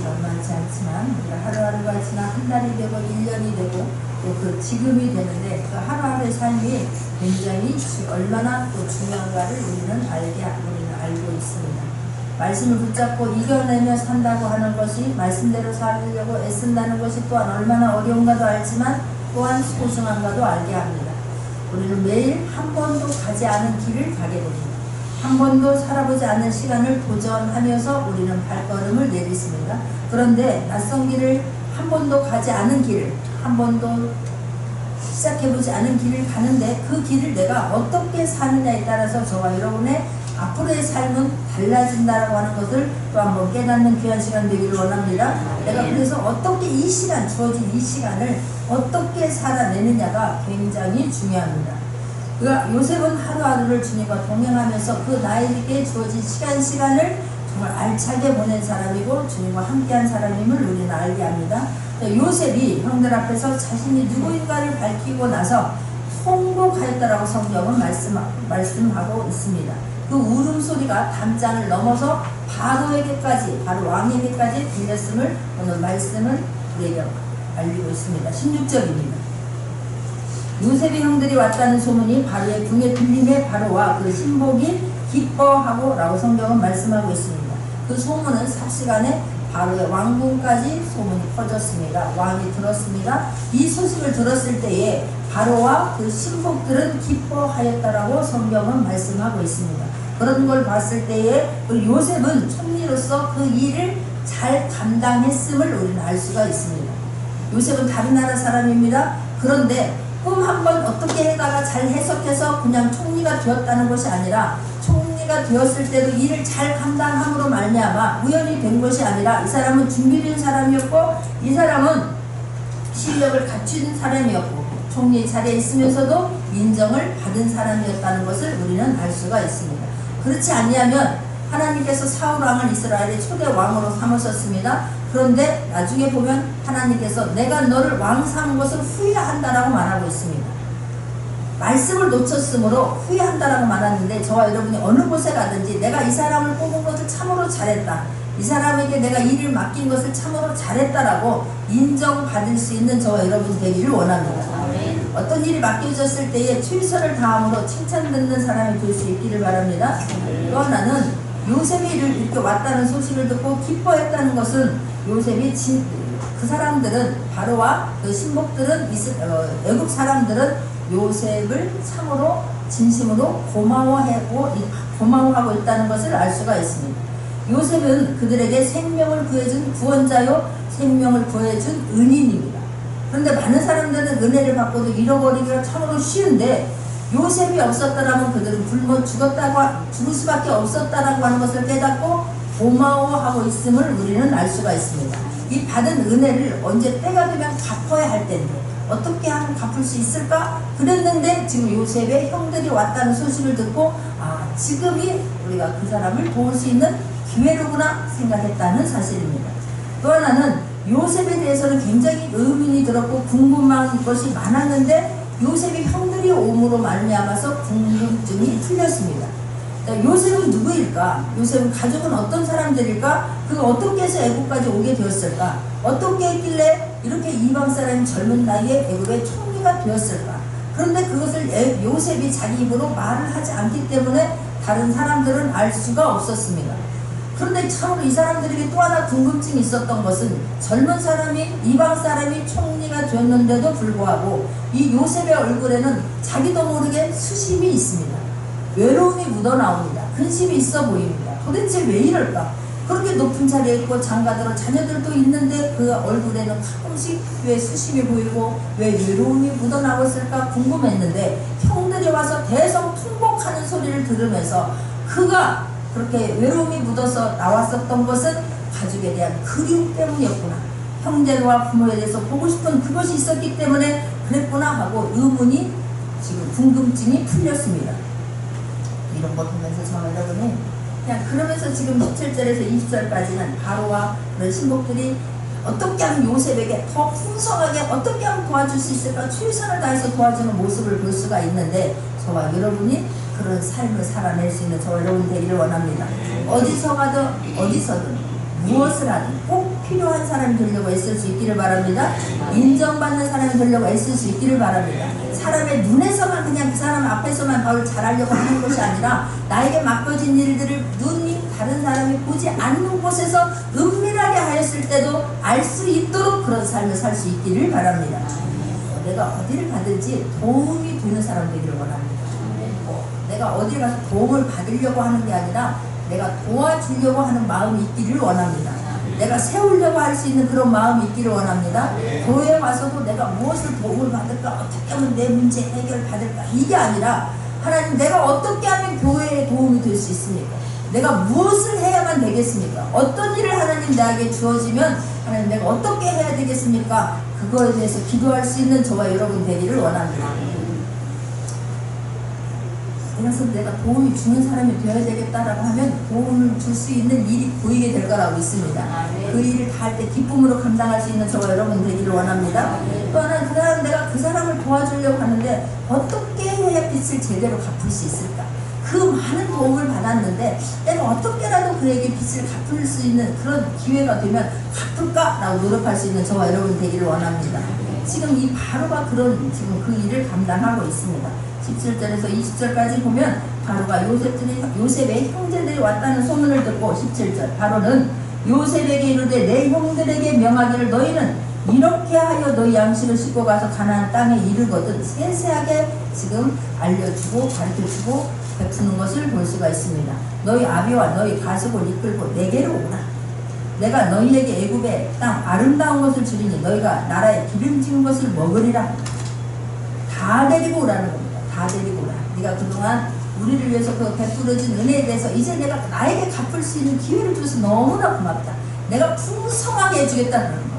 시간 많지 않지만 우리가 하루하루가 지나 한 달이 되고 1년이 되고 또 그 지금이 되는데 그 하루하루의 삶이 굉장히 얼마나 또 중요한가를 우리는 알고 있습니다. 말씀을 붙잡고 이겨내며 산다고 하는 것이 말씀대로 살려고 애쓴다는 것이 또한 얼마나 어려운가도 알지만 또한 소중한가도 알게 합니다. 우리는 매일 한 번도 가지 않은 길을 가게 됩니다. 한 번도 살아보지 않은 시간을 도전하면서 우리는 발걸음을 내딛습니다. 그런데 낯선 길을 한 번도 가지 않은 길을 한 번도 시작해보지 않은 길을 가는데 그 길을 내가 어떻게 사느냐에 따라서 저와 여러분의 앞으로의 삶은 달라진다라고 하는 것을 또 한번 깨닫는 귀한 시간 되기를 원합니다. 내가 그래서 어떻게 이 시간, 주어진 이 시간을 어떻게 살아내느냐가 굉장히 중요합니다. 그가 요셉은 하루하루를 주님과 동행하면서 그 나에게 주어진 시간을 정말 알차게 보낸 사람이고 주님과 함께한 사람임을 우리는 알게 합니다. 요셉이 형들 앞에서 자신이 누구인가를 밝히고 나서 통곡하였다라고 성경은 말씀하고 있습니다. 그 울음소리가 담장을 넘어서 바로에게까지, 바로 왕에게까지 들렸음을 오늘 말씀은 우리에게 알리고 있습니다. 16절입니다. 요셉의 형들이 왔다는 소문이 바로의 궁에 들림에 바로와 그 신복이 기뻐하고 라고 성경은 말씀하고 있습니다. 그 소문은 삽시간에 바로의 왕궁까지 소문이 퍼졌습니다. 왕이 들었습니다. 이 소식을 들었을 때에 바로와 그 신복들은 기뻐하였다라고 성경은 말씀하고 있습니다. 그런 걸 봤을 때에 그 요셉은 총리로서 그 일을 잘 감당했음을 우리는 알 수가 있습니다. 요셉은 다른 나라 사람입니다. 그런데 꿈 한번 어떻게 해다가 잘 해석해서 그냥 총리가 되었다는 것이 아니라 총리가 되었을 때도 일을 잘 감당함으로 말미암아 우연히 된 것이 아니라 이 사람은 준비된 사람이었고 이 사람은 실력을 갖춘 사람이었고 총리 자리에 있으면서도 인정을 받은 사람이었다는 것을 우리는 알 수가 있습니다. 그렇지 않냐면 하나님께서 사울 왕을 이스라엘의 초대 왕으로 삼으셨습니다. 그런데 나중에 보면 하나님께서 내가 너를 왕 삼은 것을 후회한다라고 말하고 있습니다. 말씀을 놓쳤으므로 후회한다라고 말하는데 저와 여러분이 어느 곳에 가든지 내가 이 사람을 뽑은 것을 참으로 잘했다. 이 사람에게 내가 일을 맡긴 것을 참으로 잘했다라고 인정받을 수 있는 저와 여러분 되기를 원합니다. 어떤 일이 맡겨졌을 때에 최선을 다함으로 칭찬듣는 사람이 될 수 있기를 바랍니다. 또 하나는 요셉이 이렇게 왔다는 소식을 듣고 기뻐했다는 것은 요셉이 그 사람들은 바로와 그 신복들은 애국 사람들은 요셉을 참으로 진심으로 고마워하고 있다는 것을 알 수가 있습니다. 요셉은 그들에게 생명을 구해준 구원자요 생명을 구해준 은인입니다. 그런데 많은 사람들은 은혜를 받고도 잃어버리기가 참으로 쉬운데 요셉이 없었더라면 그들은 굶어 죽을 수밖에 없었다라고 하는 것을 깨닫고 고마워하고 있음을 우리는 알 수가 있습니다. 이 받은 은혜를 언제 때가 되면 갚아야 할 텐데 어떻게 하면 갚을 수 있을까? 그랬는데 지금 요셉의 형들이 왔다는 소식을 듣고 지금이 우리가 그 사람을 도울 수 있는 기회로구나 생각했다는 사실입니다. 또 하나는 요셉에 대해서는 굉장히 의문이 들었고 궁금한 것이 많았는데 요셉이 형들이 옴으로 말미암아서 궁금증이 풀렸습니다. 요셉은 누구일까? 요셉은 가족은 어떤 사람들일까? 그가 어떻게 해서 애국까지 오게 되었을까? 어떻게 했길래 이렇게 이방 사람이 젊은 나이에 애국의 총리가 되었을까? 그런데 그것을 요셉이 자기 입으로 말을 하지 않기 때문에 다른 사람들은 알 수가 없었습니다. 그런데 참으로 이 사람들에게 또 하나 궁금증이 있었던 것은 젊은 사람이 이방 사람이 총리가 되었는데도 불구하고 이 요셉의 얼굴에는 자기도 모르게 수심이 있습니다. 외로움이 묻어나옵니다. 근심이 있어 보입니다. 도대체 왜 이럴까? 그렇게 높은 자리에 있고 장가들어 자녀들도 있는데 그 얼굴에는 가끔씩 왜 수심이 보이고 왜 외로움이 묻어나고 있을까 궁금했는데 형들이 와서 대성통곡하는 소리를 들으면서 그가 그렇게 외로움이 묻어서 나왔었던 것은 가족에 대한 그리움 때문이었구나. 형제와 부모에 대해서 보고 싶은 그것이 있었기 때문에 그랬구나 하고 의문이 지금 궁금증이 풀렸습니다. 이런 거 보면서 저는 여러분이 그냥 그러면서 지금 17절에서 20절까지는 바로와 그런 신복들이 어떻게 하면 요셉에게 더 풍성하게 어떻게 하면 도와줄 수 있을까 최선을 다해서 도와주는 모습을 볼 수가 있는데 저와 여러분이 그런 삶을 살아낼 수 있는 저와 여러분 되기를 원합니다. 어디서 가든 어디서든 무엇을 하든 꼭 필요한 사람이 되려고 애쓸 수 있기를 바랍니다. 인정받는 사람이 되려고 애쓸 수 있기를 바랍니다. 사람의 눈에서만 그냥 그 사람 앞에서만 덜 잘하려고 하는 것이 아니라 나에게 맡겨진 일들을 눈이 다른 사람이 보지 않는 곳에서 은밀하게 하였을 때도 알 수 있도록 그런 삶을 살 수 있기를 바랍니다. 내가 어디를 가든지 도움이 되는 사람 되기를 원합니다. 내가 어디 가서 도움을 받으려고 하는 게 아니라 내가 도와주려고 하는 마음이 있기를 원합니다. 내가 세우려고 할 수 있는 그런 마음이 있기를 원합니다. 교회에 와서도 내가 무엇을 도움을 받을까, 어떻게 하면 내 문제 해결 받을까, 이게 아니라 하나님, 내가 어떻게 하면 교회에 도움이 될 수 있습니까? 내가 무엇을 해야만 되겠습니까? 어떤 일을 하나님 나에게 주어지면 하나님 내가 어떻게 해야 되겠습니까? 그거에 대해서 기도할 수 있는 저와 여러분 되기를 원합니다. 그래서 내가 도움이 주는 사람이 되어야 되겠다라고 하면 도움을 줄 수 있는 일이 보이게 될 거라고 있습니다. 그 일을 다 할 때 기쁨으로 감당할 수 있는 저와 여러분 되기를 원합니다. 또 하나는 그 사람, 내가 그 사람을 도와주려고 하는데 어떻게 해야 빚을 제대로 갚을 수 있을까? 그 많은 도움을 받았는데 내가 어떻게라도 그에게 빚을 갚을 수 있는 그런 기회가 되면 갚을까라고 노력할 수 있는 저와 여러분 되기를 원합니다. 지금 이 바로가 그런 지금 그 일을 감당하고 있습니다. 17절에서 20절까지 보면 바로가 요셉의 형제들이 왔다는 소문을 듣고 17절 바로는 요셉에게 이르되 내 형들에게 명하기를 너희는 이렇게 하여 너희 양식을 싣고 가서 가나안 땅에 이르거든 세세하게 지금 알려주고 가르쳐주고 베푸는 것을 볼 수가 있습니다. 너희 아비와 너희 가족을 이끌고 내게로 오라. 내가 너희에게 애굽의 땅 아름다운 것을 주리니 너희가 나라에 기름진 것을 먹으리라. 다 데리고 오라는 겁니다. 다 데리고 오라. 네가 그동안 우리를 위해서 그 베풀어진 은혜에 대해서 이제 내가 나에게 갚을 수 있는 기회를 줘서 너무나 고맙다. 내가 풍성하게 해주겠다는 거예요.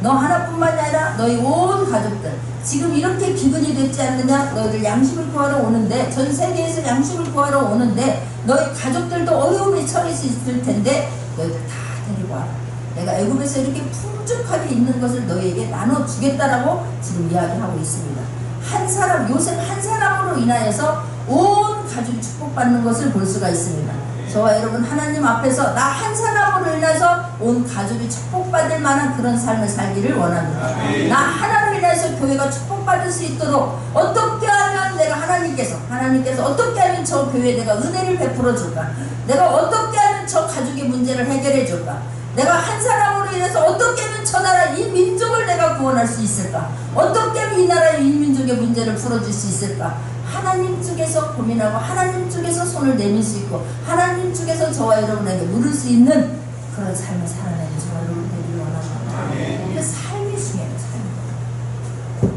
너 하나뿐만이 아니라 너희 온 가족들 지금 이렇게 기근이 됐지 않느냐. 너희들 양식을 구하러 오는데 전 세계에서 양식을 구하러 오는데 너희 가족들도 어려움이 처할 수 있을 텐데 너희들 다 데리고 와라. 내가 애굽에서 이렇게 풍족하게 있는 것을 너희에게 나눠주겠다라고 지금 이야기하고 있습니다. 한 사람, 요셉 한 사람으로 인하여서 온 가족이 축복받는 것을 볼 수가 있습니다. 저와 여러분 하나님 앞에서 나 한 사람으로 인해서 온 가족이 축복받을 만한 그런 삶을 살기를 원합니다. 나 하나로 인해서 교회가 축복받을 수 있도록 어떻게 하면 내가 하나님께서 어떻게 하면 저 교회에 내가 은혜를 베풀어 줄까? 내가 어떻게 하면 저 가족의 문제를 해결해 줄까? 내가 한 사람으로 인해서 어떻게 하면 저 나라 이 민족을 내가 구원할 수 있을까? 어떻게 하면 이 나라의 이 민족의 문제를 풀어줄 수 있을까? 하나님 쪽에서 고민하고 하나님 쪽에서 손을 내밀 수 있고 하나님 쪽에서 저와 여러분에게 물을 수 있는 그런 삶을 살아내는 저와 여러분 되기를 원합니다. 근데 삶이 중요해요. 삶이.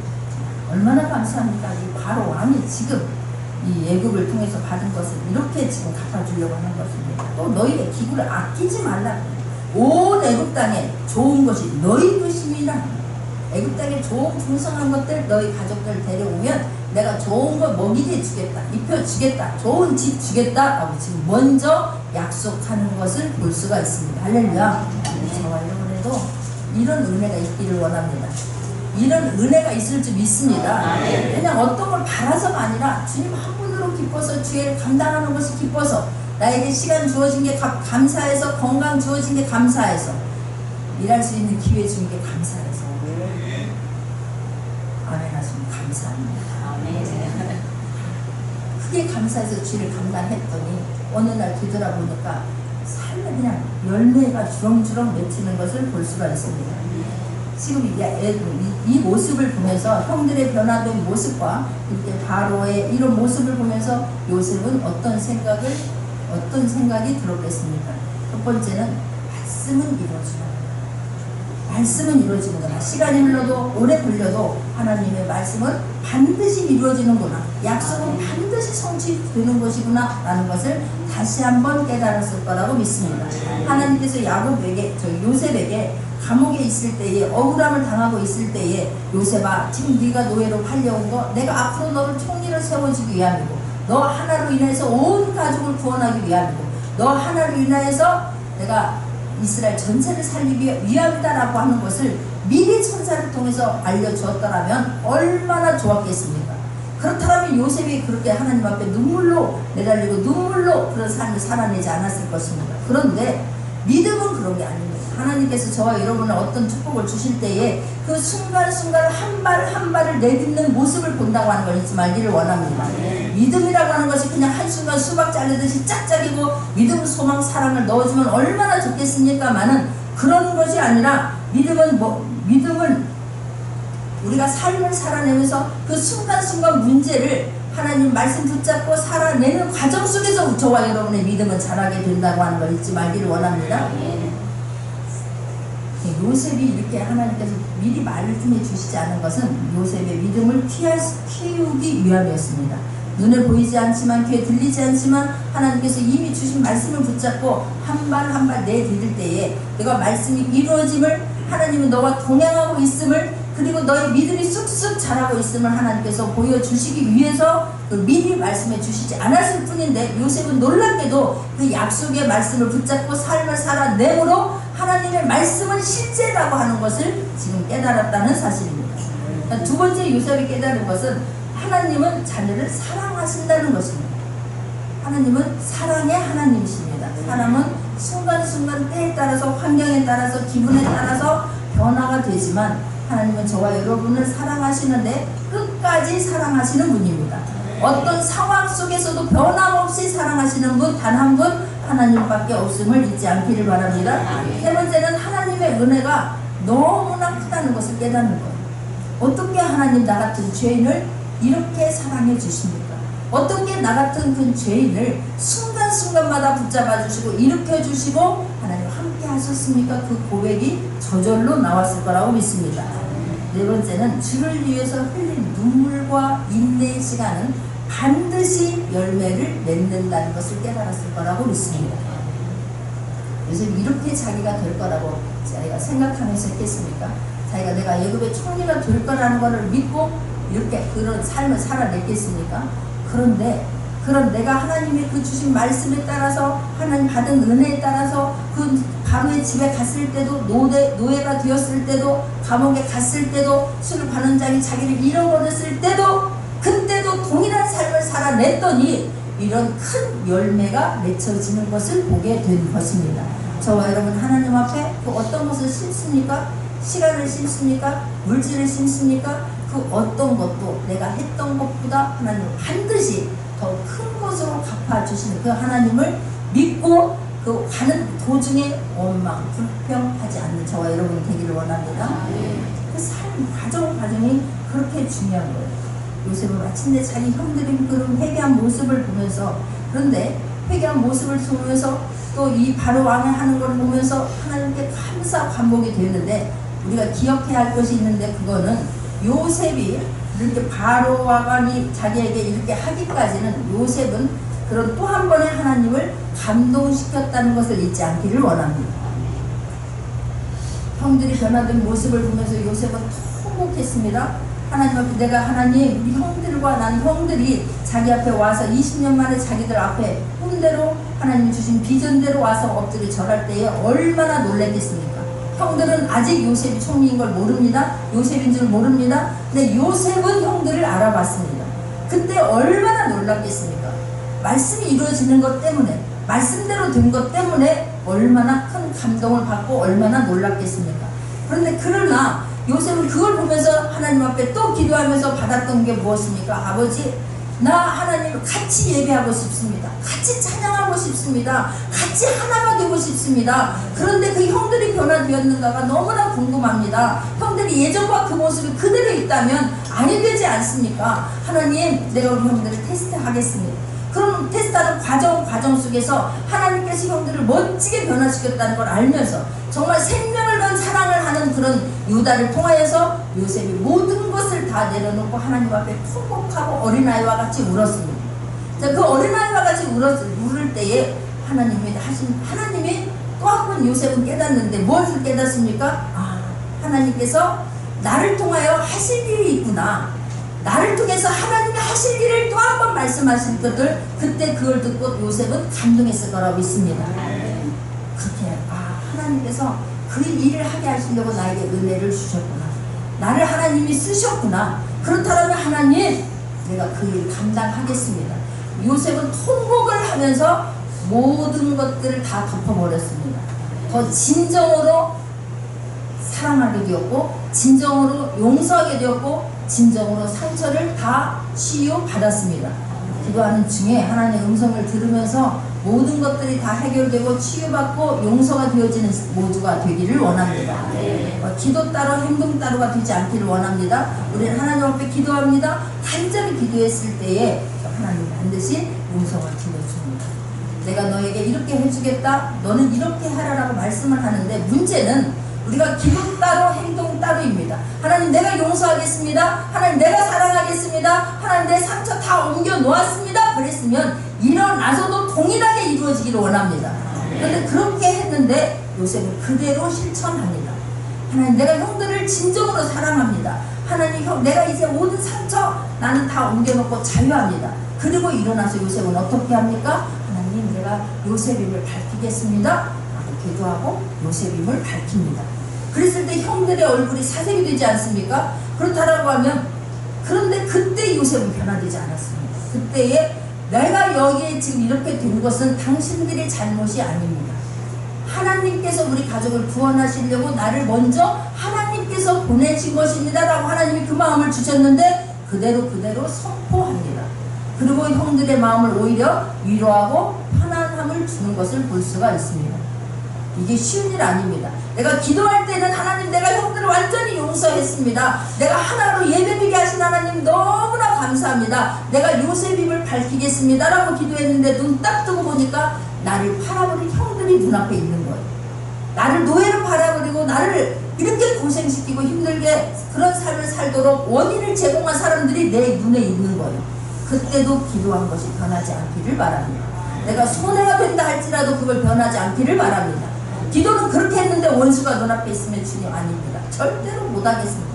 얼마나 감사합니까? 이 바로 왕이 지금 이 애굽을 통해서 받은 것을 이렇게 지금 갚아주려고 하는 것입니다. 또 너희의 기구를 아끼지 말라. 온 애굽 땅에 좋은 것이 너희 것임이라. 애굽 땅에 좋은 풍성한 것들 너희 가족들 데려오면 내가 좋은 거 먹이게 주겠다, 입혀주겠다, 좋은 집 주겠다 라고 지금 먼저 약속하는 것을 볼 수가 있습니다. 할렐루야. 저와 여러분에도 이런 은혜가 있기를 원합니다. 이런 은혜가 있을 줄 믿습니다. 그냥 어떤 걸 바라서가 아니라 주님 한 분으로 기뻐서 주의를 감당하는 것이 기뻐서 나에게 시간 주어진 게 감사해서 건강 주어진 게 감사해서 일할 수 있는 기회 주신 게 감사해서 아멘 하시면 감사합니다. 크게 감사해서 주를 감당했더니 어느 날 뒤돌아보니까 삶에 그냥 열매가 주렁주렁 맺히는 것을 볼 수가 있습니다. 지금 이 모습을 보면서 형들의 변화된 모습과 이때 바로의 이런 모습을 보면서 요셉은 어떤 생각이 들었겠습니까? 첫 번째는 말씀은 이루어지는구나. 시간이 흘러도 오래 걸려도 하나님의 말씀은 반드시 이루어지는구나. 약속은 반드시 성취되는 것이구나 라는 것을 다시 한번 깨달았을 거라고 믿습니다. 하나님께서 요셉에게 감옥에 있을 때에 억울함을 당하고 있을 때에 요셉아 지금 네가 노예로 팔려온 거 내가 앞으로 너를 총리를 세워주기 위함이고 너 하나로 인해서 온 가족을 구원하기 위함이고 너 하나로 인하여서 내가 이스라엘 전체를 살리기 위함이다라고 하는 것을 미리 천사를 통해서 알려주었더라면 얼마나 좋았겠습니까? 그렇다면 요셉이 그렇게 하나님 앞에 눈물로 내달리고 눈물로 그런 삶을 살아내지 않았을 것입니다. 그런데 믿음은 그런 게 아닙니다. 하나님께서 저와 여러분을 어떤 축복을 주실 때에 그 순간순간 한 발 한 발을 내딛는 모습을 본다고 하는 걸 잊지 말기를 원합니다. 믿음이라고 하는 것이 그냥 한순간 수박 자르듯이 짝짝이고 믿음, 소망, 사랑을 넣어주면 얼마나 좋겠습니까마는 그런 것이 아니라 믿음은 우리가 삶을 살아내면서 그 순간순간 문제를 하나님 말씀 붙잡고 살아내는 과정 속에서 저와 여러분의 믿음은 자라게 된다고 하는 걸 잊지 말기를 원합니다. 요셉이 이렇게 하나님께서 미리 말씀해 주시지 않은 것은 요셉의 믿음을 키우기 위함이었습니다. 눈에 보이지 않지만 귀에 들리지 않지만 하나님께서 이미 주신 말씀을 붙잡고 한 발 한 발 내디딜 때에 내가 말씀이 이루어짐을, 하나님은 너와 동행하고 있음을, 그리고 너의 믿음이 쑥쑥 자라고 있음을 하나님께서 보여주시기 위해서 미리 말씀해 주시지 않았을 뿐인데, 요셉은 놀랍게도 그 약속의 말씀을 붙잡고 삶을 살아내므로 하나님의 말씀은 실제라고 하는 것을 지금 깨달았다는 사실입니다. 두 번째 요셉이 깨달은 것은 하나님은 자녀를 사랑하신다는 것입니다. 하나님은 사랑의 하나님이십니다. 사람은 순간순간 때에 따라서, 환경에 따라서, 기분에 따라서 변화가 되지만 하나님은 저와 여러분을 사랑하시는데 끝까지 사랑하시는 분입니다. 어떤 상황 속에서도 변함없이 사랑하시는 분 단 한 분 하나님밖에 없음을 잊지 않기를 바랍니다. 세 번째는 하나님의 은혜가 너무나 크다는 것을 깨닫는 거예요. 어떻게 하나님 나 같은 죄인을 이렇게 사랑해 주십니까? 어떻게 나 같은 그 죄인을 순간순간마다 붙잡아 주시고 일으켜 주시고 하나님 함께 하셨습니까? 그 고백이 저절로 나왔을 거라고 믿습니다. 네 번째는 주를 위해서 흘린 눈물과 인내의 시간은 반드시 열매를 맺는다는 것을 깨달았을 거라고 믿습니다. 요즘 이렇게 자기가 될 거라고 자기가 생각하면서 했겠습니까? 자기가 내가 애굽의 총리가 될 거라는 것을 믿고 이렇게 그런 삶을 살아냈겠습니까? 그런데 그런 내가 하나님의 그 주신 말씀에 따라서, 하나님 받은 은혜에 따라서 그 바로의 집에 갔을 때도, 노예가 되었을 때도, 감옥에 갔을 때도, 술 관원장이 자기를 잃어버렸을 때도, 그때도 동일한 삶을 살아냈더니 이런 큰 열매가 맺혀지는 것을 보게 된 것입니다. 저와 여러분, 하나님 앞에 그 어떤 것을 심습니까? 시간을 심습니까? 물질을 심습니까? 그 어떤 것도 내가 했던 것보다 하나님은 반드시 더 큰 것으로 갚아주시는 그 하나님을 믿고 그 가는 도중에 원망, 불평하지 않는 저와 여러분이 되기를 원합니다. 그 삶, 과정이 그렇게 중요한 거예요. 요셉은 마침내 자기 형들이 그런 회개한 모습을 보면서, 그런데 회개한 모습을 보면서 또 이 바로 왕이 하는 걸 보면서 하나님께 감사 반복이 되는데, 우리가 기억해야 할 것이 있는데, 그거는 요셉이 이렇게 바로 왕이 자기에게 이렇게 하기까지는 요셉은 그런 또 한 번의 하나님을 감동시켰다는 것을 잊지 않기를 원합니다. 형들이 변화된 모습을 보면서 요셉은 통곡했습니다. 하나님 앞에 내가 하나님, 우리 형들과 난 형들이 자기 앞에 와서 20년 만에 자기들 앞에 꿈대로 하나님 주신 비전대로 와서 엎드려 절할 때에 얼마나 놀랬겠습니까? 형들은 아직 요셉이 총리인 걸 모릅니다. 요셉인 줄 모릅니다. 근데 요셉은 형들을 알아봤습니다. 그때 얼마나 놀랐겠습니까? 말씀이 이루어지는 것 때문에, 말씀대로 된 것 때문에 얼마나 큰 감동을 받고 얼마나 놀랐겠습니까? 그런데 그러나 요셉은 그걸 보면서 하나님 앞에 또 기도하면서 받았던 게 무엇입니까? 아버지, 나 하나님을 같이 예배하고 싶습니다. 같이 찬양하고 싶습니다. 같이 하나가 되고 싶습니다. 그런데 그 형들이 변화되었는가가 너무나 궁금합니다. 형들이 예전과 그 모습이 그대로 있다면 아니 되지 않습니까? 하나님, 내가 우리 형들을 테스트하겠습니다. 그럼 테스트하는 과정 속에서 하나님께서 형들을 멋지게 변화시켰다는 걸 알면서 정말 생명을 건 사랑을 하는 그런 유다를 통하여서 요셉이 모든 것을 다 내려놓고 하나님 앞에 통곡하고 어린아이와 같이 울었습니다. 자, 그 어린아이와 같이 울을 때에 하나님이 또 한 번 요셉은 깨닫는데 무엇을 깨닫습니까? 하나님께서 나를 통하여 하실 일이 있구나. 나를 통해서 하나님이 하실 일을 또 한 번 말씀하실 것들, 그때 그걸 듣고 요셉은 감동했을 거라고 믿습니다. 그렇게 하나님께서 그 일을 하게 하시려고 나에게 은혜를 주셨구나. 나를 하나님이 쓰셨구나. 그렇다면 하나님, 내가 그 일을 감당하겠습니다. 요셉은 통곡을 하면서 모든 것들을 다 덮어버렸습니다. 더 진정으로 사랑하게 되었고, 진정으로 용서하게 되었고, 진정으로 상처를 다 치유받았습니다. 기도하는 중에 하나님의 음성을 들으면서 모든 것들이 다 해결되고 치유받고 용서가 되어지는 모두가 되기를 원합니다. 기도 따로 행동 따로가 되지 않기를 원합니다. 우리는 하나님 앞에 기도합니다. 간절히 기도했을 때에 하나님 반드시 음성을 들려줍니다. 내가 너에게 이렇게 해주겠다, 너는 이렇게 하라라고 말씀을 하는데, 문제는 우리가 기도 따로 행동 따로입니다. 하나님 내가 용서하겠습니다. 하나님 내가 사랑하겠습니다. 하나님 내 상처 다 옮겨 놓았습니다. 그랬으면 일어나서도 동일하게 이루어지기를 원합니다. 그런데 그렇게 했는데 요셉은 그대로 실천합니다. 하나님 내가 형들을 진정으로 사랑합니다. 하나님 내가 이제 모든 상처 나는 다 옮겨놓고 자유합니다. 그리고 일어나서 요셉은 어떻게 합니까? 하나님 내가 요셉임을 밝히겠습니다 라고 기도하고 요셉임을 밝힙니다. 그랬을 때 형들의 얼굴이 사색이 되지 않습니까? 그렇다라고 하면, 그런데 그때 요셉은 변화되지 않았습니다. 그때에 내가 여기에 지금 이렇게 된 것은 당신들의 잘못이 아닙니다. 하나님께서 우리 가족을 구원하시려고 나를 먼저 하나님께서 보내신 것입니다 라고 하나님이 그 마음을 주셨는데 그대로 선포합니다. 그리고 형들의 마음을 오히려 위로하고 편안함을 주는 것을 볼 수가 있습니다. 이게 쉬운 일 아닙니다. 내가 기도할 때는 하나님 내가 형들을 완전히 용서했습니다. 내가 하나로 예배드리게 하신 하나님 너무나 감사합니다. 내가 요셉임을 밝히겠습니다 라고 기도했는데 눈 딱 뜨고 보니까 나를 팔아버린 형들이 눈앞에 있는 거예요. 나를 노예로 팔아버리고 나를 이렇게 고생시키고 힘들게 그런 삶을 살도록 원인을 제공한 사람들이 내 눈에 있는 거예요. 그때도 기도한 것이 변하지 않기를 바랍니다. 내가 손해가 된다 할지라도 그걸 변하지 않기를 바랍니다. 기도는 그렇게 했는데 원수가 눈앞에 있으면 주님 아닙니다. 절대로 못하겠습니다.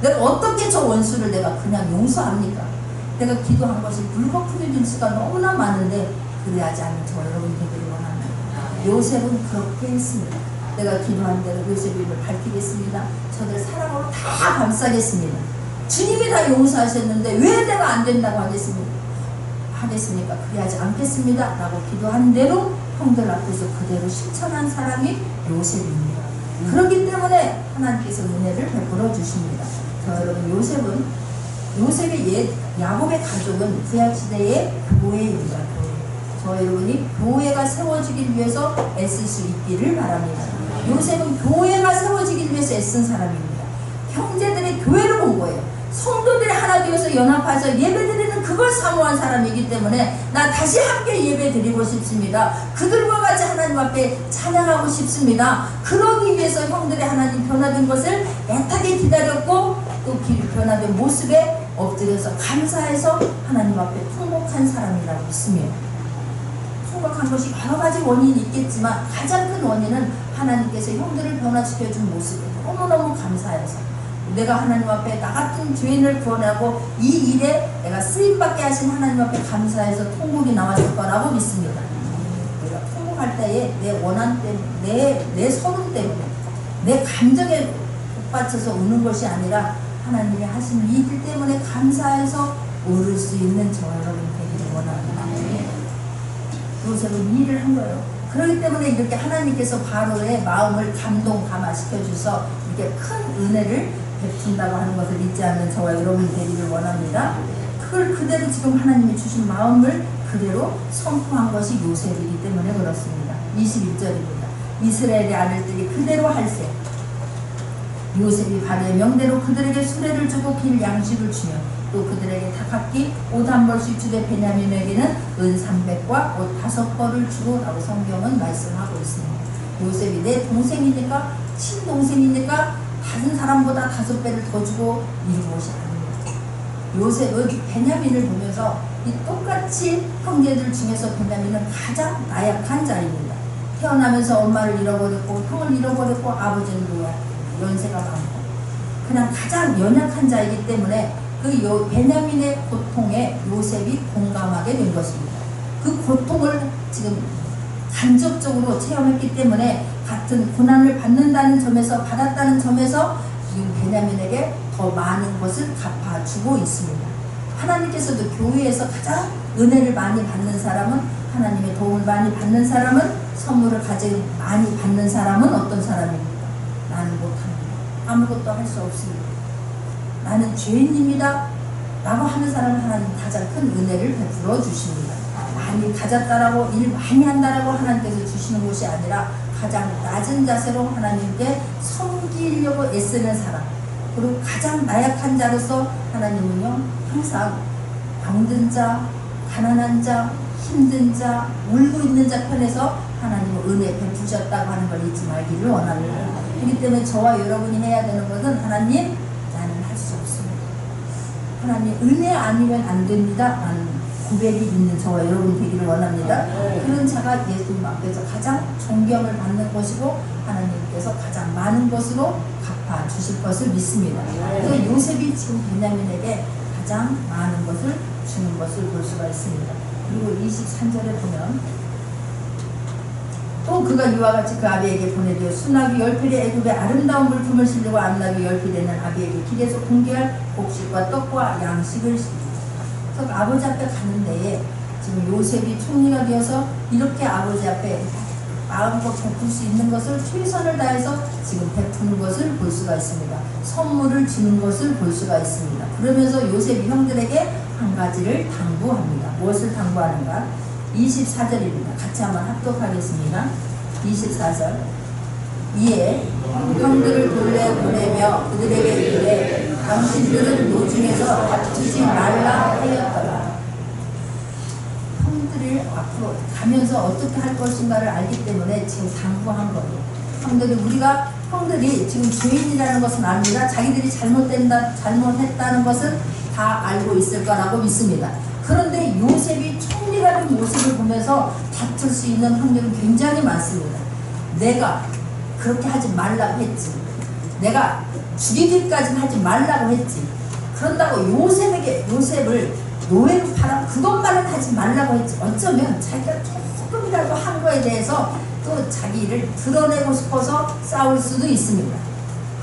내가 어떻게 저 원수를 내가 그냥 용서합니까? 내가 기도한 것이 물거품해진 수가 너무나 많은데 그래야지 않는 저 여러분 되기를 원합니다. 요셉은 그렇게 했습니다. 내가 기도한 대로 요셉임을 밝히겠습니다. 저들 사랑으로 다 감싸겠습니다. 주님이 다 용서하셨는데 왜 내가 안 된다고 하겠습니까? 그래야지 않겠습니다 라고 기도한 대로 형들 앞에서 그대로 실천한 사람이 요셉입니다. 그렇기 때문에 하나님께서 은혜를 베풀어 주십니다. 여러분 요셉의 야곱의 가족은 구약시대의 교회입니다. 저 여러분이 교회가 세워지기 위해서 애쓸 수 있기를 바랍니다. 요셉은 교회가 세워지기 위해서 애쓴 사람입니다. 형제들의 교회를 본 거예요. 성도들이 하나 되어서 연합해서 예배드리는 그걸 사모한 사람이기 때문에 나 다시 함께 예배드리고 싶습니다. 그들과 같이 하나님 앞에 찬양하고 싶습니다. 그러기 위해서 형들의 하나님 변화된 것을 애타게 기다렸고 또 변화된 모습에 엎드려서 감사해서 하나님 앞에 통곡한 사람이라고 믿습니다. 통곡한 것이 여러 가지 원인이 있겠지만 가장 큰 원인은 하나님께서 형들을 변화시켜준 모습에 너무너무 감사해서 내가 하나님 앞에 나 같은 죄인을 구원하고 이 일에 내가 쓰임받게 하신 하나님 앞에 감사해서 통곡이 나왔을 거라고 믿습니다. 내가 통곡할 때에 내 원한 때문에 내 서름 때문에 내 감정에 복받쳐서 우는 것이 아니라 하나님이 하신 이 일 때문에 감사해서 울을 수 있는 저 여러분 되기를 원합니다. 요셉은 이 일을 한 거예요. 그렇기 때문에 이렇게 하나님께서 바로의 마음을 감동감화시켜 주셔서 이렇게 큰 은혜를 베푼다고 하는 것을 잊지 않는 저와 여러분 되기를 원합니다. 그걸 그대로 지금 하나님이 주신 마음을 그대로 선포한 것이 요셉이기 때문에 그렇습니다. 21절입니다. 이스라엘의 아들들이 그대로 할세 요셉이 바로의 명대로 그들에게 수레를 주고 길 양식을 주며 또 그들에게 닭학기 옷 한 벌씩 주되 베냐민에게는 은 300과 옷 5벌을 주고 라고 성경은 말씀하고 있습니다. 요셉이 내 동생이니까 친동생이니까 다른 사람보다 5배를 더 주고 이룬 것이 아닙니다. 요셉은 베냐민을 보면서 이 똑같이 형제들 중에서 베냐민은 가장 나약한 자입니다. 태어나면서 엄마를 잃어버렸고 형을 잃어버렸고 아버지는 연세가 많고 그냥 가장 연약한 자이기 때문에 그 베냐민의 고통에 요셉이 공감하게 된 것입니다. 그 고통을 지금 간접적으로 체험했기 때문에 같은 고난을 받는다는 점에서 받았다는 점에서 지금 베냐민에게 더 많은 것을 갚아주고 있습니다. 하나님께서도 교회에서 가장 은혜를 많이 받는 사람은 하나님의 도움을 많이 받는 사람은, 선물을 가장 많이 받는 사람은 어떤 사람입니까? 나는 못합니다. 아무것도 할 수 없습니다. 나는 죄인입니다. 라고 하는 사람은 하나님 가장 큰 은혜를 베풀어 주십니다. 많이 가졌다라고, 일 많이 한다라고 하나님께서 주시는 것이 아니라 가장 낮은 자세로 하나님께 섬기려고 애쓰는 사람, 그리고 가장 나약한 자로서 하나님은요 항상 병든 자, 가난한 자, 힘든 자, 울고 있는 자 편에서 하나님은 은혜 베푸셨다고 하는 걸 잊지 말기를 원합니다. 그렇기 때문에 저와 여러분이 해야 되는 것은, 하나님 나는 할 수 없습니다. 하나님 은혜 아니면 안 됩니다 라는 고백이 있는 저와 여러분 되기를 원합니다. 그런 자가 예수님 앞에서 가장 존경을 받는 것이고 하나님께서 가장 많은 것으로 갚아주실 것을 믿습니다. 그래서 요셉이 지금 베냐민에게 가장 많은 것을 주는 것을 볼 수가 있습니다. 그리고 23절에 보면, 또 그가 이와 같이 그 아비에게 보내되 수나귀 10필에 애굽의 아름다운 물품을 실리고 암나귀 10필에는 아비에게 길에서 공개할 곡식과 떡과 양식을 실리고. 그래서 아버지 앞에 가는 데에 지금 요셉이 총리가 되어서 이렇게 아버지 앞에 마음껏 베풀 수 있는 것을 최선을 다해서 지금 베푸는 것을 볼 수가 있습니다. 선물을 주는 것을 볼 수가 있습니다. 그러면서 요셉이 형들에게 한 가지를 당부합니다. 무엇을 당부하는가? 24절입니다. 같이 한번 합독하겠습니다. 24절. 이에 형들을 보내며 그들에게 이르되 당신들은 노중에서 다투지 말라 하였더라. 형들을 앞으로 가면서 어떻게 할 것인가를 알기 때문에 지금 당부한 거예요. 형들이 지금 죄인이라는 것은 압니다. 자기들이 잘못했다는 것은 다 알고 있을 거라고 믿습니다. 그런데 요셉이 총리가 된 모습을 보면서 다툴 수 있는 확률은 굉장히 많습니다. 내가 그렇게 하지 말라고 했지, 내가 죽이기까지는 하지 말라고 했지, 그런다고 요셉을 노예로 팔아 그것만은 하지 말라고 했지, 어쩌면 자기가 조금이라도 한 거에 대해서 또 자기를 드러내고 싶어서 싸울 수도 있습니다.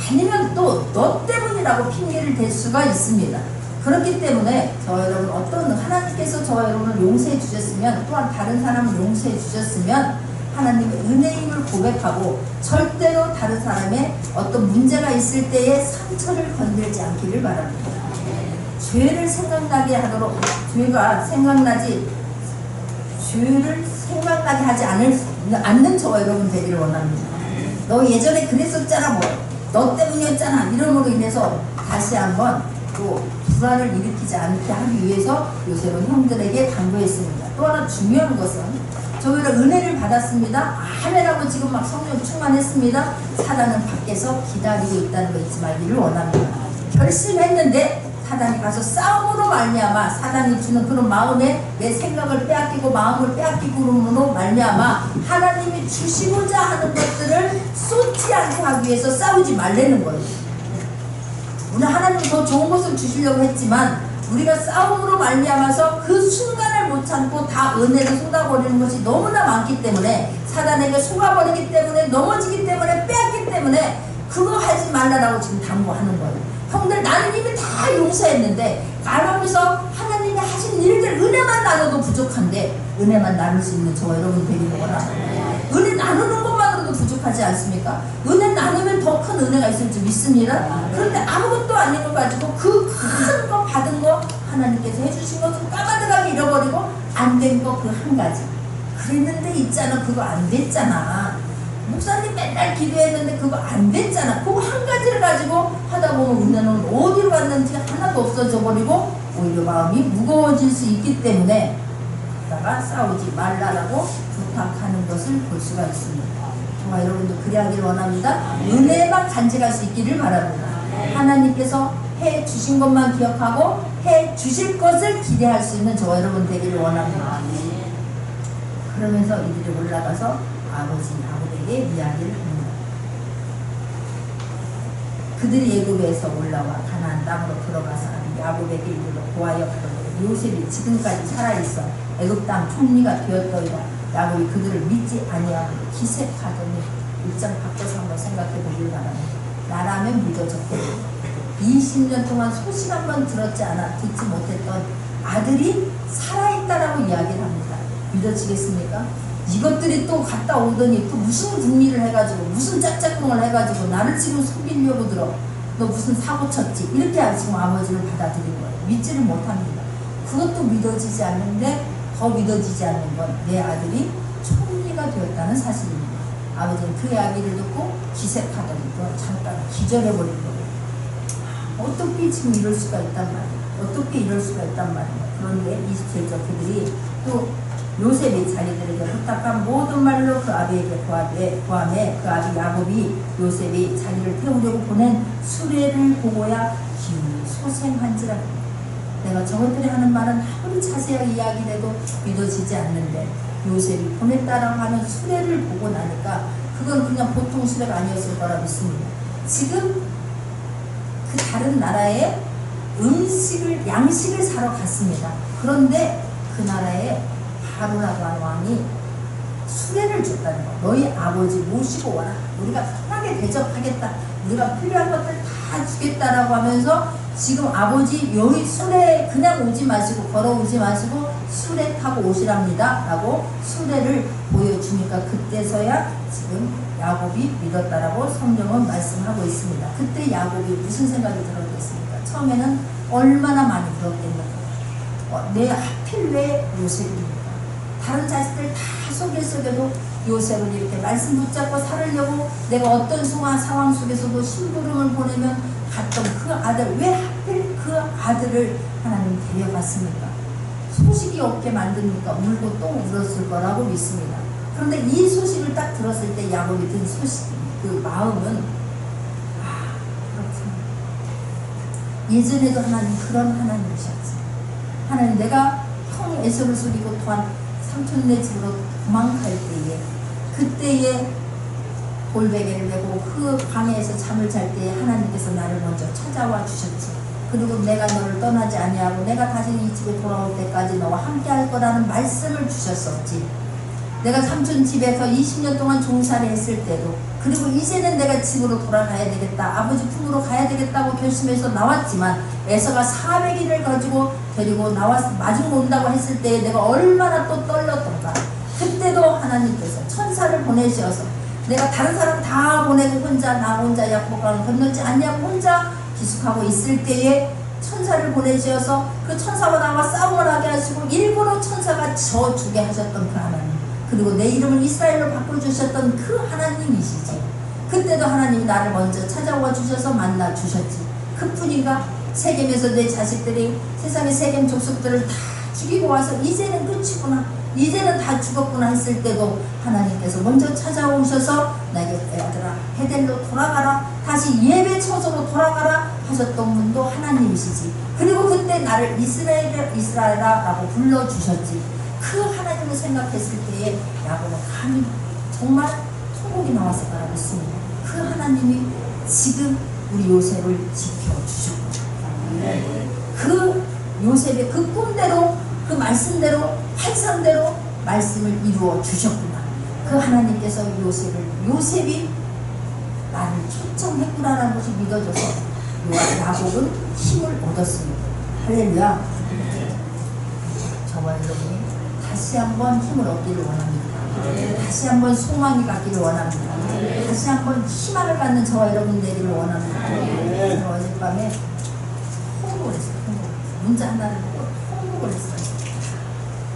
아니면 또 너 때문이라고 핑계를 댈 수가 있습니다. 그렇기 때문에 저와 여러분, 어떤 하나님께서 저와 여러분을 용서해 주셨으면, 또한 다른 사람을 용서해 주셨으면 하나님의 은혜임을 고백하고 절대로 다른 사람의 어떤 문제가 있을 때에 상처를 건들지 않기를 바랍니다. 죄를 생각나게 하도록, 죄를 생각나게 하지 않는 저와 여러분 되기를 원합니다. 너 예전에 그랬었잖아, 너 때문이었잖아, 이름으로 인해서 다시 한번 또 불안을 일으키지 않게 하기 위해서 요셉은 형들에게 당부했습니다. 또 하나 중요한 것은, 저희가 은혜를 받았습니다, 아멘하고 지금 막 성령 충만했습니다. 사단은 밖에서 기다리고 있다는 거 잊지 말기를 원합니다. 열심히 했는데 사단이 가서 싸움으로 말미암아, 사단이 주는 그런 마음에 내 생각을 빼앗기고 마음을 빼앗기고로 말미암아 하나님이 주시고자 하는 것들을 쏟지 않게 하기 위해서 싸우지 말라는 거예요. 오늘 하나님이 더 좋은 것을 주시려고 했지만 우리가 싸움으로 말미암아서 그 순간을 못 참고 다 은혜를 쏟아버리는 것이 너무나 많기 때문에, 사단에게 속아버리기 때문에, 넘어지기 때문에, 빼앗기 때문에 그거 하지 말라라고 지금 당부하는 거예요. 형들, 나는 이미 다 용서했는데 가면서 하나님이 하신 일들 은혜만 나눠도 부족한데, 은혜만 나눌 수 있는 저와 여러분 되기를 원합니다. 은혜 나누는 것만으로도 부족하지 않습니까? 은혜 나누면 더 큰 은혜가 있을 줄 믿습니다. 그런데 아무것도 아닌 걸 가지고 그 큰 거 받은 거, 하나님께서 해주신 것을 까마득하게 잃어버리고 안 된 거 그 한 가지, 그랬는데 있잖아, 그거 안 됐잖아, 목사님 맨날 기도했는데 그거 안 됐잖아, 그거 한 가지를 가지고 하다 보면 은혜는 어디로 갔는지 하나도 없어져 버리고 오히려 마음이 무거워질 수 있기 때문에 그러다가 싸우지 말라라고 부탁하는 것을 볼 수가 있습니다. 저와 여러분도 그래야 하기를 원합니다. 은혜만 간직할 수 있기를 바랍니다. 하나님께서 해 주신 것만 기억하고 해 주실 것을 기대할 수 있는 저와 여러분 되기를 원합니다. 그러면서 이들이 올라가서 아버지 야곱에게 이야기를 합니다. 그들이 애굽에서 올라와 가나안 땅으로 들어가서 야곱에게 이르러 고하여 가로되 요셉이 지금까지 살아있어 애굽 땅 총리가 되었더이다. 야곱이 그들을 믿지 아니하고 기색하더니, 입장 바꿔서 한번 생각해 보길 바랍니다. 나라면 믿어졌거든요. 20년 동안 소식 한번 듣지 못했던 아들이 살아있다라고 이야기를 합니다. 믿어지겠습니까? 이것들이 또 갔다 오더니 또 무슨 궁리를 해가지고 무슨 짝짝꿍을 해가지고 나를 지금 속이려고 들어. 너 무슨 사고 쳤지? 이렇게 지금 아버지를 받아들인 거예요. 믿지를 못합니다. 그것도 믿어지지 않는데 더 믿어지지 않는 건 내 아들이 총리가 되었다는 사실입니다. 아버지는 그 이야기를 듣고 기색하더니 잠깐 기절해버린 거예요. 어떻게 지금 이럴 수가 있단 말이에요. 어떻게 이럴 수가 있단 말이에요. 그런데 27절 그들이 또 요셉이 자기들에게 부탁한 모든 말로 그 아비에게 구하매 그 아비 야곱이 요셉이 자기를 태우려고 보낸 수레를 보고야 기운이 소생한지라. 내가 저것들이 하는 말은 아무리 자세하게 이야기해도 믿어지지 않는데 요셉이 보냈다라고 하는 수레를 보고 나니까 그건 그냥 보통 수레가 아니었을 거라 믿습니다. 지금 그 다른 나라에 양식을 사러 갔습니다. 그런데 그 나라에 바로라고 하는 왕이 수레를 줬다는 거. 너희 아버지 모시고 와라. 우리가 편하게 대접하겠다. 우리가 필요한 것들 다 주겠다라고 하면서 지금 아버지 여기 수레 그냥 오지 마시고 걸어오지 마시고 수레 타고 오시랍니다 라고 수레를 보여주니까 그때서야 지금 야곱이 믿었다라고 성경은 말씀하고 있습니다. 그때 야곱이 무슨 생각이 들었겠습니까? 처음에는 얼마나 많이 들었겠는가. 내 하필 왜 요셉입니까? 다른 자식들 다 속여도 요셉은 이렇게 말씀 붙잡고 살으려고 내가 어떤 상황 속에서도 심부름을 보내면 갔던 그 아들, 왜 하필 그 아들을 하나님 데려갔습니까? 소식이 없게 만듭니까? 울고 또 울었을 거라고 믿습니다. 그런데 이 소식을 딱 들었을 때 야곱이 든 소식, 그 마음은 그렇구나. 예전에도 하나님 그런 하나님이셨지. 하나님 내가 형 에서를 속이고 또한 삼촌네 집으로 도망갈 때에 그때에 골베개를 메고 그 방에서 잠을 잘 때에 하나님께서 나를 먼저 찾아와 주셨지. 그리고 내가 너를 떠나지 아니하고 내가 다시 이 집에 돌아올 때까지 너와 함께 할 거라는 말씀을 주셨었지. 내가 삼촌 집에서 20년 동안 종살이 했을 때도 그리고 이제는 내가 집으로 돌아가야 되겠다. 아버지 품으로 가야 되겠다고 결심해서 나왔지만 에서가 400일을 가지고 데리고 마중 온다고 했을 때 내가 얼마나 또 떨렸던가. 그때도 하나님께서 천사를 보내셔서 내가 다른 사람 다 보내고 나 혼자 야복강을 건널지 않냐고 혼자 기숙하고 있을 때에 천사를 보내셔서 그 천사와 나와 싸움을 하게 하시고 일부러 천사가 져주게 하셨던 그 하나님. 그리고 내 이름을 이스라엘로 바꿔주셨던 그 하나님이시지. 그때도 하나님이 나를 먼저 찾아와 주셔서 만나 주셨지. 그뿐인가? 세겜에서 내 자식들이 세상의 세겜 족속들을 다 죽이고 와서 이제는 끝이구나. 이제는 다 죽었구나 했을 때도 하나님께서 먼저 찾아오셔서 나에게 아들아 베델로 돌아가라. 다시 예배 처소로 돌아가라 하셨던 분도 하나님이시지. 그리고 그때 나를 이스라엘아라고 불러주셨지. 그 하나님을 생각했을 때에 야곱은 감히 정말 천국이 나왔을 거라 믿습니다. 그 하나님이 지금 우리 요셉을 지켜주셨고 그 요셉의 그 꿈대로 그 말씀대로 환상대로 말씀을 이루어 주셨구나. 그 하나님께서 요셉이 나를 초청했구나라는 것이 믿어져서 야곱은 힘을 얻었습니다. 할렐루야. 저와 여러분이 다시 한번 힘을 얻기를 원합니다. 다시 한번 소망이 갖기를 원합니다. 다시 한번 희망을 갖는 저와 여러분 되기를 원합니다. 제가 어젯밤에 통곡을 했어요. 문자 하나를 보고 통곡을 했어요.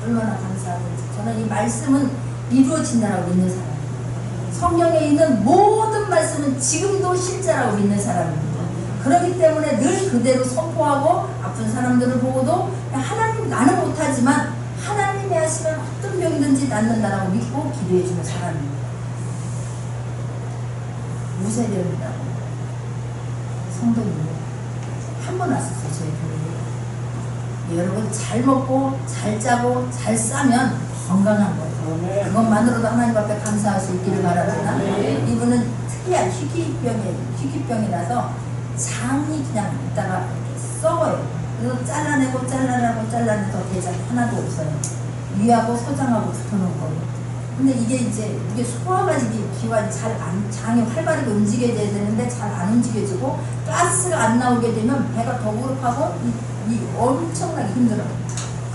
얼마나 감사하든지. 저는 이 말씀은 이루어진다라고 믿는 사람입니다. 성경에 있는 모든 말씀은 지금도 실제라고 믿는 사람입니다. 그렇기 때문에 늘 그대로 선포하고 아픈 사람들을 보고도 하나님 나는 못하지만 하나님이 하시면 어떤 병이든지 낫는다라고 믿고 기도해주는 사람입니다. 무세련이라고 성도님이 한 번 왔었어요. 저희 교회에. 여러분 잘 먹고 잘 짜고 잘 싸면 건강한 거예요. 그것만으로도 하나님 앞에 감사할 수 있기를 바랍니다. 이분은 특이한 희귀병이라서 장이 그냥 있다가 썩어요. 그래서 잘라내서 대장이 하나도 없어요. 위하고 소장하고 붙어놓은 거예요. 근데 이게 소화가 기관이 장이 활발하게 움직여져야 되는데 잘 안 움직여지고 가스가 안 나오게 되면 배가 더부룩하고 이 엄청나게 힘들어요.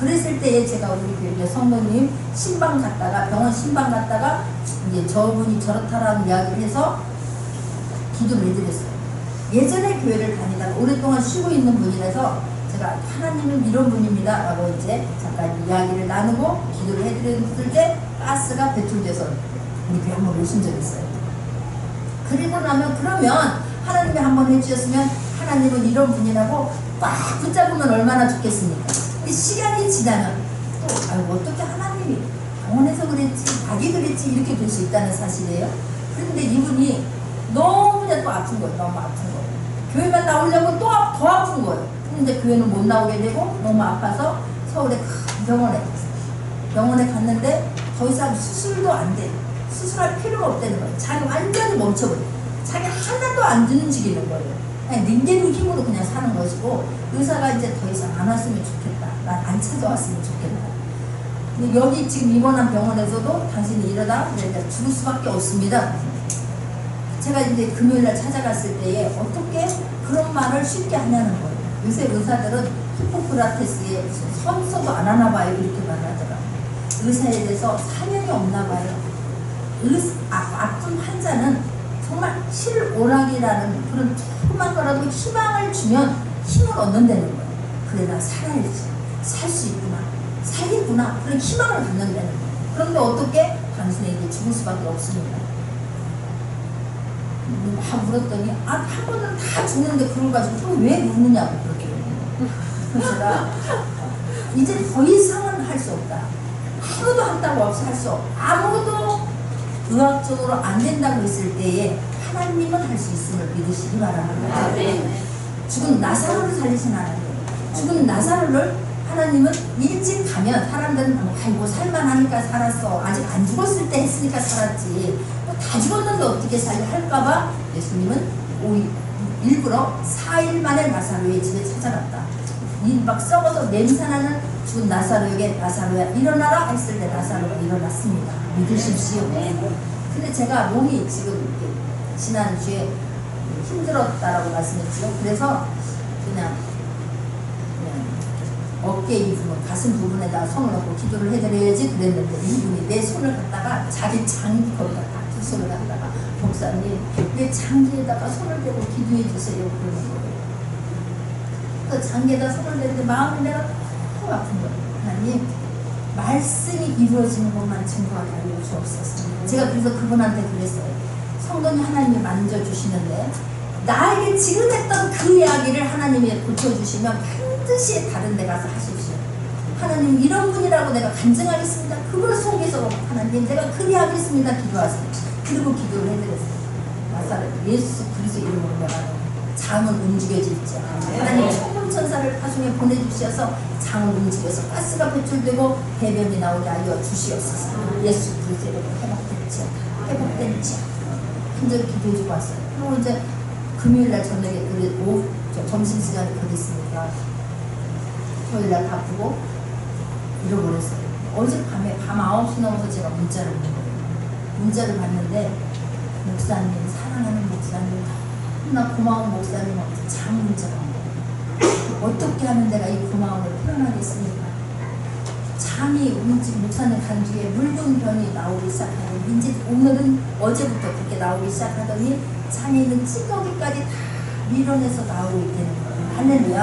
그랬을 때에 제가 우리 교회 성도님 신방 갔다가 병원 신방 갔다가 이제 저분이 저렇다라는 이야기를 해서 기도를 해드렸어요. 예전에 교회를 다니다가 오랫동안 쉬고 있는 분이라서 제가 하나님은 이런 분입니다 라고 이제 잠깐 이야기를 나누고 기도를 해드렸을 때 가스가 배출돼서 우리 교회 한번 오신 적이 있어요. 그리고 나면 그러면 하나님이 한번 해주셨으면 하나님은 이런 분이라고 꽉 붙잡으면 얼마나 좋겠습니까? 근데 시간이 지나면 또 아이고 어떻게 하나님이 병원에서 그랬지 자기 그랬지 이렇게 될 수 있다는 사실이에요. 그런데 이분이 너무나 또 아픈 거예요. 너무 아픈 거예요. 교회만 나오려면 또 더 아픈 거예요. 근데 교회는 못 나오게 되고 너무 아파서 서울에 큰 병원에 갔는데 더 이상 수술도 안 돼. 수술할 필요가 없다는 거예요. 자기 완전히 멈춰버려요. 자기 하나도 안 움직이는 거예요. 그냥 닌겐 힘으로 그냥 사는 것이고 의사가 이제 더 이상 안 왔으면 좋겠다. 난 안 찾아왔으면 좋겠다. 근데 여기 지금 입원한 병원에서도 당신이 이러다 이제 죽을 수밖에 없습니다. 제가 이제 금요일날 찾아갔을 때에 어떻게 그런 말을 쉽게 하냐는 거예요. 요새 의사들은 히포크라테스에 무슨 선서도 안 하나 봐요. 이렇게 말하더라고요. 의사에 대해서 사명이 없나 봐요. 아픈 환자는 정말 실오락이라는 그런 조그만 거라도 희망을 주면 힘을 얻는다는 거예요. 그래 나 살아야지. 살 수 있구나. 살겠구나. 그런 희망을 갖는다는 거예요. 그런데 어떻게? 당신에게 죽을 수밖에 없습니다. 막 물었더니 한 번은 다 죽는데 그걸 가지고 또 왜 묻느냐고 그렇게 그래서 제가 이제 더 이상은 할 수 없다. 아무도 한다고 없이 할 수 없고 아무도 의학적으로 안 된다고 했을 때에 하나님은 할 수 있음을 믿으시기 바랍니다. 죽은 나사로를 살리신 하나님, 죽은 나사로를 하나님은 일찍 가면 사람들은 아이고 살만하니까 살았어. 아직 안 죽었을 때 했으니까 살았지. 다 죽었는데 어떻게 살려 할까봐 예수님은 일부러 4일 만에 나사로의 집에 찾아갔다. 막 썩어서 냄새나는 죽은 나사로에게 나사로야 일어나라 했을 때 나사로가 일어났습니다. 믿으십시오. 근데 제가 몸이 지금 지난주에 힘들었다라고 말씀했죠. 그래서 그냥 어깨 이 부분, 가슴 부분에다 손을 넣고 기도를 해드려야지 그랬는데 이분이 내 손을 갖다가 자기 장기 거기다 두 손을 갖다가 목사님 내 장기에다가 손을 대고 기도해 주세요 그러는 거예요. 그 장기에다 손을 대는데 마음이 내가 너무 아픈 거예요. 하나님 말씀이 이루어지는 것만 증거하게 알려주옵소서. 제가 그래서 그분한테 그랬어요. 성도님 하나님이 만져주시는데 나에게 지금 했던 그 이야기를 하나님이 고쳐주시면 반드시 다른 데 가서 하십시오. 하나님 이런 분이라고 내가 간증하겠습니다. 그걸 속에서 하나님 내가 그리 하겠습니다. 기도하세요. 그리고 기도를 해드렸어요. 나사렛 예수 그리스도 이름으로 명하노니 장은 움직여질지 하나님 천군천사를 파송에 보내주셔서 장을 움직여서 가스가 배출되고 배변이 나오게 알려 주시옵소서. 예수 그리스도 이름으로 회복될지 간절히 기도해주고 왔어요. 그리고 이제 금요일날 저녁에 점심시간에 그랬으니까 토요일날 바쁘고 잃어버렸어요. 어젯밤에 밤 9시 넘어서 제가 문자를 본 거예요. 문자를 봤는데 목사님 사랑하는 목사님 너무나 고마운 목사님한테 장 문자가 온 거예요. 어떻게 하면 내가 이 고마움을 표현하겠습니까? 장이 목사님 간 뒤에 묽은 변이 나오기 시작하더니 이제 오늘은 어제부터 그렇게 나오기 시작하더니 장에 있는 찌꺼기까지 다 밀어내서 나오고 있다는 거예요. 할렐루야.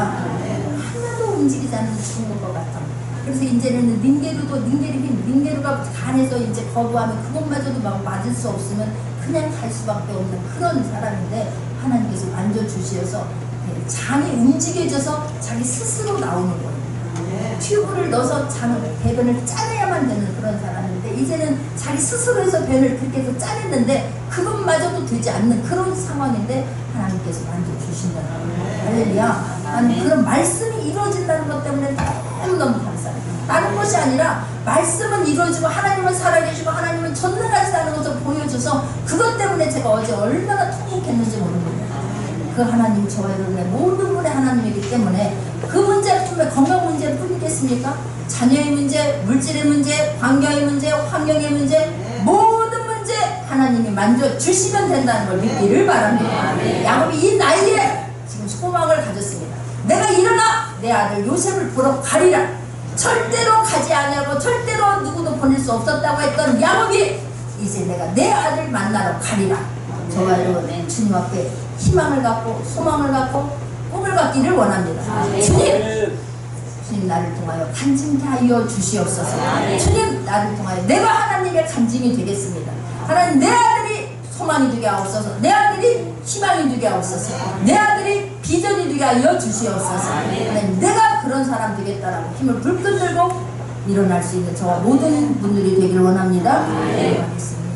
하나도 움직이지 않는 죽은 것 같아. 그래서 이제는 닌게루가 간에서 이제 거부하면 그것마저도 막 맞을 수 없으면 그냥 갈 수밖에 없는 그런 사람인데 하나님께서 만져주셔서 장이 움직여져서 자기 스스로 나오는 거예요. 튜브를 넣어서 배변을 짜내야만 되는 그런 사람인데 이제는 자기 스스로 해서 배를 그렇게 해서 짜냈는데 그것마저도 되지 않는 그런 상황인데 하나님께서 만져주신다는 거예요. 할렐루야. 나는 그런 말씀이 이루어진다는 것 때문에 너무너무 감사해요. 다른 것이 아니라 말씀은 이루어지고 하나님은 살아계시고 하나님은 전능하시다는 것을 보여줘서 그것 때문에 제가 어제 얼마나 통곡했는지 모릅니다. 그 하나님 저와 여러분의 모든 분의 하나님이기 때문에 그 문제뿐만 건강 문제뿐이겠습니까? 자녀의 문제, 물질의 문제, 환경의 문제, 환경의 문제 모든 문제 하나님이 만져주시면 된다는 걸 믿기를 바랍니다. 야곱이 이 나이에 지금 소망을 가졌습니다. 내가 일어나 내 아들 요셉을 보러 가리라. 절대로 가지 않냐고 절대로 누구도 보낼 수 없었다고 했던 야곱이 이제 내가 내 아들 만나러 가리라. 저와 여러분 주님 앞에 희망을 갖고 소망을 갖고 꿈을 갖기를 원합니다. 주님 나를 통하여 간증케 하여 주시옵소서. 주님 나를 통하여 내가 하나님의 간증이 되겠습니다. 하나님 내 아들이 소망이 되게 하옵소서. 내 아들이 희망이 되게 하옵소서. 내 아들이 비전이 되게 하여 주시옵소서. 하나님 내가 그런 사람 되겠다라고 힘을 불끈 들고 일어날 수 있는 저와 모든 분들이 되기를 원합니다. 기도하겠습니다.